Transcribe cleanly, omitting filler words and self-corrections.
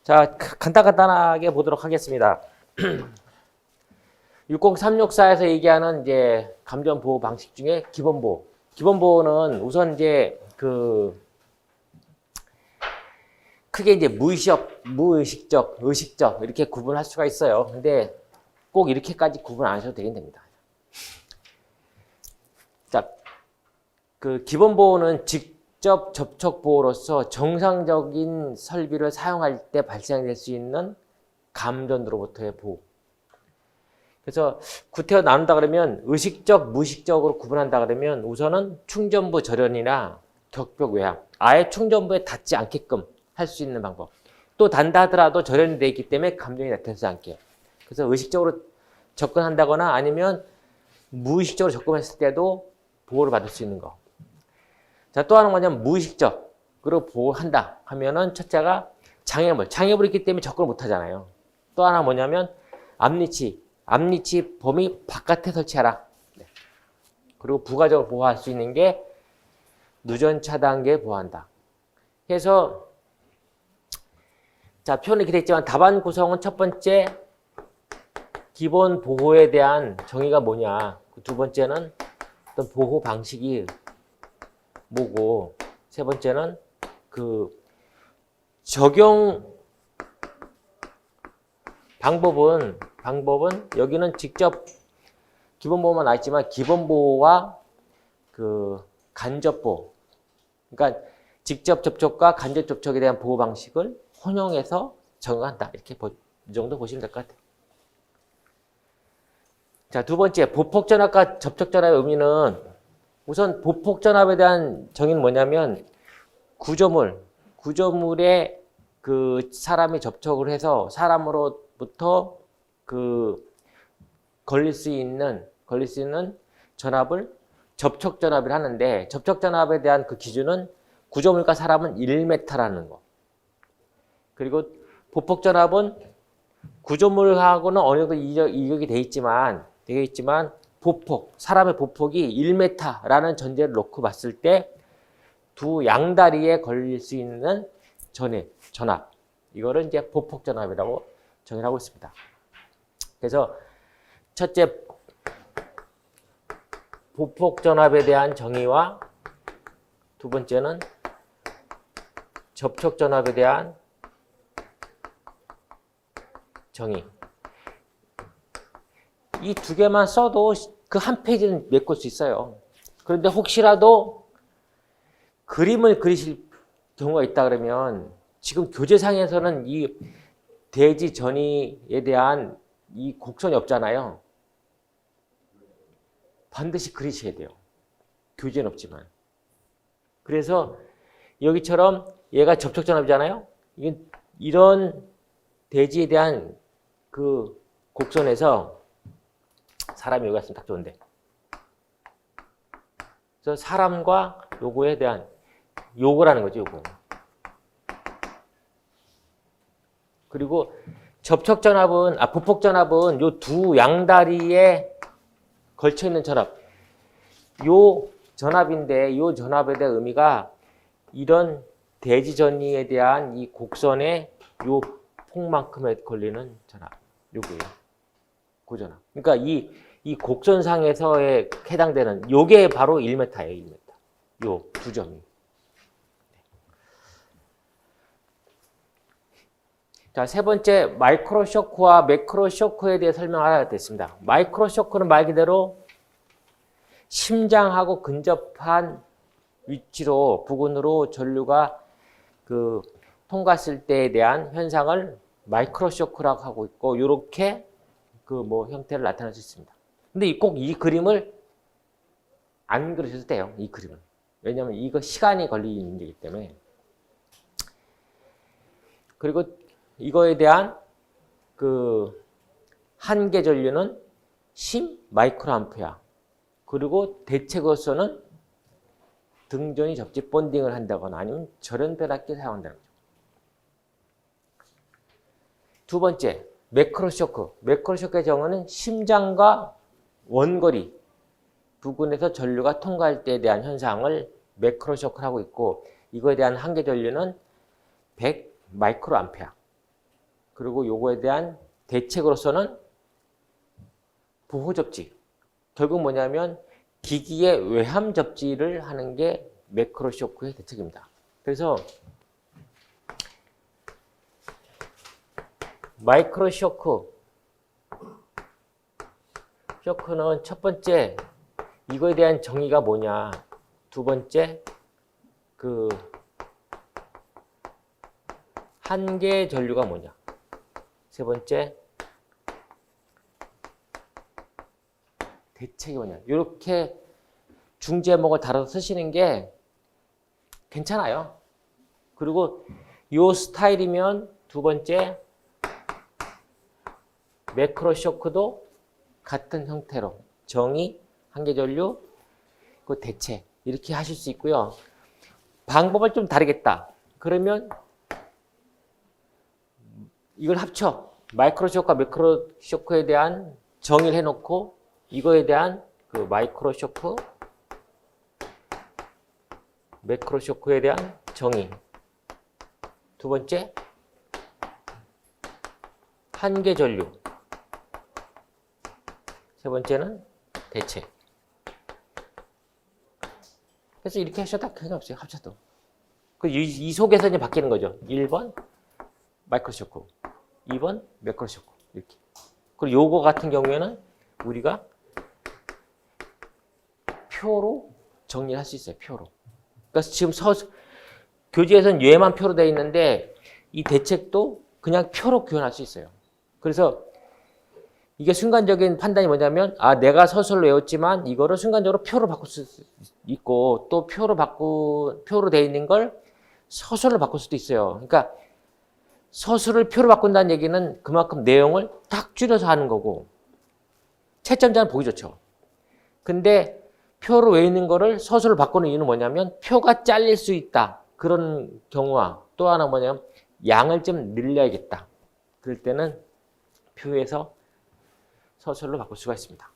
자, 간단하게 보도록 하겠습니다. 60364에서 얘기하는 이제 감전 보호 방식 중에 기본 보호. 기본 보호는 우선 이제 크게 이제 무의식적, 의식적 이렇게 구분할 수가 있어요. 근데 꼭 이렇게까지 구분 안 하셔도 되긴 됩니다. 자, 기본 보호는 직접 접촉 보호로서 정상적인 설비를 사용할 때 발생될 수 있는 감전으로부터의 보호. 그래서 구태여 나눈다 그러면 의식적, 무의식적으로 구분한다 그러면 우선은 충전부 절연이나 격벽 외양, 아예 충전부에 닿지 않게끔 할 수 있는 방법. 또 닿는다 하더라도 절연이 되어 있기 때문에 감전이 나타나지 않게. 그래서 의식적으로 접근한다거나 아니면 무의식적으로 접근했을 때도 보호를 받을 수 있는 거. 자, 또 하나는 뭐냐면 무의식적으로 보호한다 하면은 첫째가 장애물이 있기 때문에 접근을 못 하잖아요. 또 하나 뭐냐면 앞니치 범위 바깥에 설치하라. 네. 그리고 부가적으로 보호할 수 있는 게 누전 차단기에 보호한다. 그래서 자, 표현이 이렇게 됐지만 답안 구성은 첫 번째 기본 보호에 대한 정의가 뭐냐. 두 번째는 어떤 보호 방식이 뭐고, 세 번째는 적용 방법은 여기는 직접 기본 보호만 나와 있지만 기본 보호와 간접 보호, 그러니까 직접 접촉과 간접 접촉에 대한 보호 방식을 혼용해서 적용한다. 이렇게 이 정도 보시면 될 것 같아요. 자, 두 번째 보폭전압과 접촉전압의 의미는 우선 보폭전압에 대한 정의는 뭐냐면 구조물에 사람이 접촉을 해서 사람으로부터 걸릴 수 있는 전압을 접촉전압을 하는데, 접촉전압에 대한 기준은 구조물과 사람은 1m라는 거. 그리고 보폭전압은 구조물하고는 어느 정도 이격이 되어 있지만 사람의 보폭이 1m라는 전제를 놓고 봤을 때 두 양다리에 걸릴 수 있는 전압. 이거를 이제 보폭전압이라고 정의를 하고 있습니다. 그래서 첫째, 보폭전압에 대한 정의와 두 번째는 접촉전압에 대한 정의. 이 두 개만 써도 그 한 페이지는 메꿀 수 있어요. 그런데 혹시라도 그림을 그리실 경우가 있다 그러면 지금 교재상에서는 이 대지 전이에 대한 이 곡선이 없잖아요. 반드시 그리셔야 돼요. 교재는 없지만. 그래서 여기처럼 얘가 접촉전압이잖아요. 이런 대지에 대한 곡선에서 사람이 여기 갔으면 딱 좋은데. 그래서 사람과 요거에 대한 요거라는 거죠, 요거. 그리고 보폭전압은 요 두 양다리에 걸쳐 있는 전압. 요 전압인데 요 전압에 대한 의미가 이런 대지 전이에 대한 이 곡선에 요 폭만큼에 걸리는 전압. 요거예요. 그 전압. 그러니까 이 곡선상에서에 해당되는 요게 바로 1m예요, 1m. 요 두 점이. 자, 세 번째, 마이크로 쇼크와 매크로 쇼크에 대해 설명하게 됐습니다. 마이크로 쇼크는 말 그대로 심장하고 근접한 위치로 부근으로 전류가 통과했을 때에 대한 현상을 마이크로 쇼크라고 하고 있고, 요렇게 형태를 나타낼 수 있습니다. 근데 꼭 이 그림을 안 그리셔도 돼요, 이 그림은. 왜냐면 이거 시간이 걸리는 문제이기 때문에. 그리고 이거에 대한 한계 전류는 10 마이크로암페어. 그리고 대체로서는 등전이 접지 본딩을 한다거나 아니면 절연 변압기를 사용한다는 거죠. 두 번째, 매크로 쇼크. 매크로 쇼크의 경우는 심장과 원거리 부근에서 전류가 통과할 때에 대한 현상을 매크로 쇼크를 하고 있고, 이거에 대한 한계 전류는 100 마이크로 암페어. 그리고 요거에 대한 대책으로서는 부호접지. 결국 뭐냐면 기기의 외함 접지를 하는 게 매크로 쇼크의 대책입니다. 그래서 마이크로 쇼크는 첫 번째 이거에 대한 정의가 뭐냐. 두 번째 그 한계 전류가 뭐냐. 세 번째 대책이 뭐냐. 이렇게 중제목을 달아서 쓰시는 게 괜찮아요. 그리고 이 스타일이면 두 번째 매크로 쇼크도 같은 형태로 정의, 한계 전류, 그 대책 이렇게 하실 수 있고요. 방법을 좀 다르겠다. 그러면 이걸 합쳐. 마이크로 쇼크와 매크로 쇼크에 대한 정의를 해놓고 이거에 대한 그 마이크로 쇼크, 매크로 쇼크에 대한 정의. 두 번째, 한계 전류. 세 번째는 대책. 그래서 이렇게 하셔도 상관없어요. 합쳐도. 이 속에서 이제 바뀌는 거죠. 1번 마이크로 쇼크, 2번 매크로 쇼크. 이렇게. 그리고 요거 같은 경우에는 우리가 표로 정리를 할 수 있어요. 표로. 그래서 지금 교재에서는 얘만 표로 되어 있는데 이 대책도 그냥 표로 구현할 수 있어요. 그래서 이게 순간적인 판단이 뭐냐면 내가 서술로 외웠지만 이거를 순간적으로 표로 바꿀 수 있고 또 표로 되어 있는 걸 서술로 바꿀 수도 있어요. 그러니까 서술을 표로 바꾼다는 얘기는 그만큼 내용을 딱 줄여서 하는 거고 채점자는 보기 좋죠. 근데 표로 외우는 거를 서술로 바꾸는 이유는 뭐냐면 표가 잘릴 수 있다. 그런 경우와 또 하나 뭐냐면 양을 좀 늘려야겠다. 그럴 때는 표에서 서술로 바꿀 수가 있습니다.